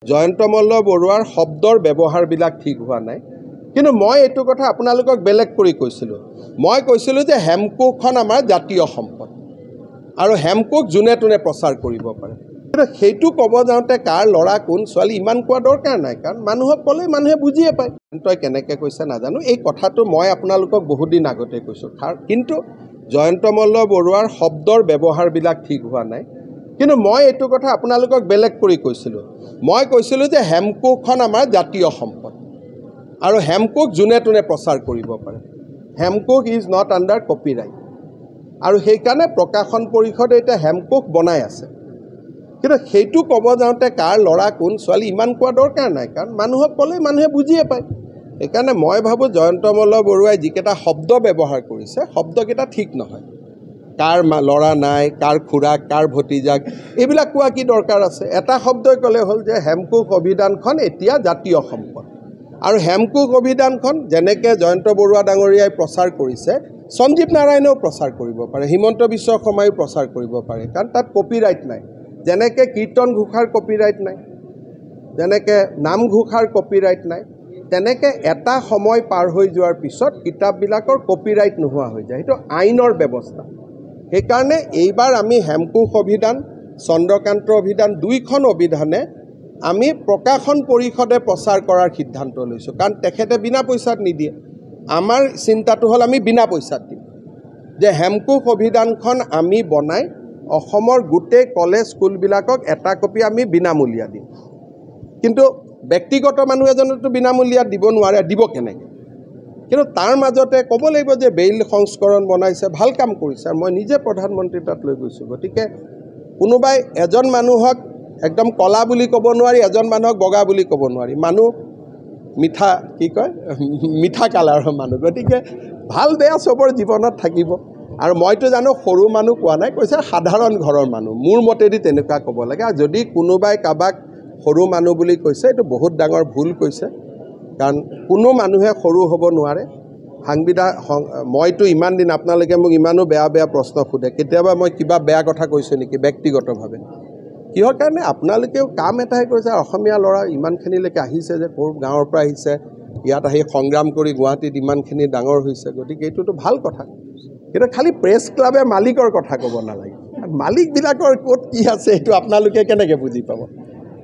জয়ন্ত মল্ল বৰুৱাৰ শব্দৰ ব্যৱহাৰবিলাক ঠিক হোৱা নাই কিন্তু মই এইটো কথা আপোনালোকক বেলেগ কৰি কৈছিলোঁ মই কৈছিলোঁ যে হেমকোখন আমাৰ জাতীয় সম্পদ আৰু হেমকোক যোনে তোনে প্ৰচাৰ কৰিব পাৰে কিন্তু সেইটো ক'ব যাওঁতে কাৰ ল'ৰা কোন ছোৱালী ইমান কোৱা দৰকাৰ নাই কাৰণ মানুহক ক'লে মানুহে বুজিয়ে পায় তই কেনেকৈ কৈছে নাজানো এই কথাটো মই আপোনালোকক বহুত দিন আগতে কৈছোঁ কিন্তু জয়ন্ত মল্ল বৰুৱাৰ শব্দৰ ব্যৱহাৰবিলাক ঠিক হোৱা নাই কিন্তু মই এইটো কথা আপোনালোকক বেলেগ কৰি কৈছিলোঁ মই কৈছিলোঁ যে হেমকোখন আমাৰ জাতীয় সম্পদ আৰু হেমকোক যোনে তোনে প্ৰচাৰ কৰিব পাৰে হেমকোক ইজ নট আণ্ডাৰ কপিৰাইট আৰু সেইকাৰণে প্ৰকাশন পৰিষদে এতিয়া হেমকোক বনাই আছে কিন্তু সেইটো ক'ব যাওঁতে কাৰ ল'ৰা কোন ছোৱালী ইমান কোৱা দৰকাৰ নাই কাৰণ মানুহক ক'লে মানুহে বুজিয়ে পায় সেইকাৰণে মই ভাবোঁ জয়ন্ত মল্ল বৰুৱাই যিকেইটা শব্দ ব্যৱহাৰ কৰিছে শব্দকেইটা ঠিক নহয় কাৰ ল'ৰা নাই কাৰ খুৰাক কাৰ ভতিজাক এইবিলাক কোৱা কি দৰকাৰ আছে এটা শব্দই ক'লে হ'ল যে হেমকোক অভিধানখন এতিয়া জাতীয় সম্পদ আৰু হেমকোক অভিধানখন যেনেকৈ জয়ন্ত বৰুৱা ডাঙৰীয়াই প্ৰচাৰ কৰিছে সঞ্জীৱ নাৰায়ণেও প্ৰচাৰ কৰিব পাৰে হিমন্ত বিশ্ব শৰ্মায়ো প্ৰচাৰ কৰিব পাৰে কাৰণ তাত কপিৰাইট নাই যেনেকৈ কীৰ্তন ঘোষাৰ কপিৰাইট নাই যেনেকৈ নামঘোষাৰ কপিৰাইট নাই তেনেকৈ এটা সময় পাৰ হৈ যোৱাৰ পিছত কিতাপবিলাকৰ কপিৰাইট নোহোৱা হৈ যায় সেইটো আইনৰ ব্যৱস্থা সেইকাৰণে এইবাৰ আমি হেমকোক অভিধান চন্দ্ৰকান্ত অভিধান দুইখন অভিধানে আমি প্ৰকাশন পৰিষদে প্ৰচাৰ কৰাৰ সিদ্ধান্ত লৈছোঁ কাৰণ তেখেতে বিনা পইচাত নিদিয়ে আমাৰ চিন্তাটো হ'ল আমি বিনা পইচাত দিম যে হেমকোক অভিধানখন আমি বনাই অসমৰ গোটেই কলেজ স্কুলবিলাকক এটা কপি আমি বিনামূলীয়া দিম কিন্তু ব্যক্তিগত মানুহ এজনেতো বিনামূলীয়া দিব নোৱাৰে দিব কেনেকৈ কিন্তু তাৰ মাজতে ক'ব লাগিব যে বেইল সংস্কৰণ বনাইছে ভাল কাম কৰিছে আৰু মই নিজে প্ৰধানমন্ত্ৰী তাত লৈ গৈছোঁ গতিকে কোনোবাই এজন মানুহক একদম কলা বুলি ক'ব নোৱাৰি এজন মানুহক বগা বুলি ক'ব নোৱাৰি মানুহ মিঠা কি কয় মিঠা কালাৰৰ মানুহ গতিকে ভাল বেয়া চবৰ জীৱনত থাকিব আৰু মইতো জানো সৰু মানুহ কোৱা নাই কৈছে সাধাৰণ ঘৰৰ মানুহ মোৰ মতেদি তেনেকুৱা ক'ব লাগে আৰু যদি কোনোবাই কাৰোবাক সৰু মানুহ বুলি কৈছে এইটো বহুত ডাঙৰ ভুল কৈছে কাৰণ কোনো মানুহে সৰু হ'ব নোৱাৰে মইতো ইমান দিন আপোনালোকে মোক ইমানো বেয়া বেয়া প্ৰশ্ন সোধে কেতিয়াবা মই কিবা বেয়া কথা কৈছোঁ নেকি ব্যক্তিগতভাৱে কিহৰ কাৰণে আপোনালোকেও কাম এটাই কৰিছে অসমীয়া ল'ৰা ইমানখিনিলৈকে আহিছে যে ক'ৰ গাঁৱৰ পৰা আহিছে ইয়াত আহি সংগ্ৰাম কৰি গুৱাহাটীত ইমানখিনি ডাঙৰ হৈছে গতিকে এইটোতো ভাল কথা কিন্তু খালি প্ৰেছ ক্লাবে মালিকৰ কথা ক'ব নালাগে মালিকবিলাকৰ ক'ত কি আছে এইটো আপোনালোকে কেনেকৈ বুজি পাব